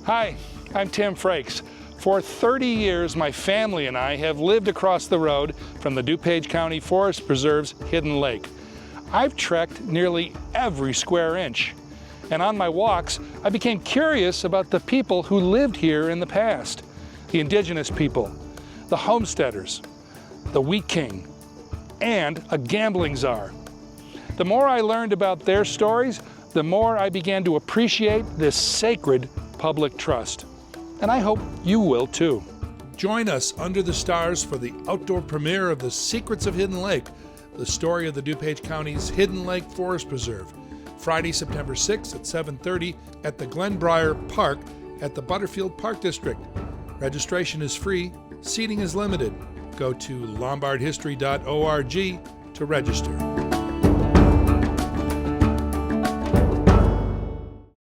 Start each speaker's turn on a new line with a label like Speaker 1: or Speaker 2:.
Speaker 1: Hi, I'm Tim Frakes. For 30 years, my family and I have lived across the road from the DuPage County Forest Preserve's Hidden Lake. I've trekked nearly every square inch. And on my walks, I became curious about the people who lived here in the past. The indigenous people, the homesteaders, the wheat king, and a gambling czar. The more I learned about their stories, the more I began to appreciate this sacred public trust. And I hope you will too. Join us under the stars for the outdoor premiere of The Secrets of Hidden Lake, the story of the DuPage County's Hidden Lake Forest Preserve. Friday, September 6th at 7:30 at the Glen Briar Park at the Butterfield Park District. Registration is free, seating is limited. Go to lombardhistory.org to register.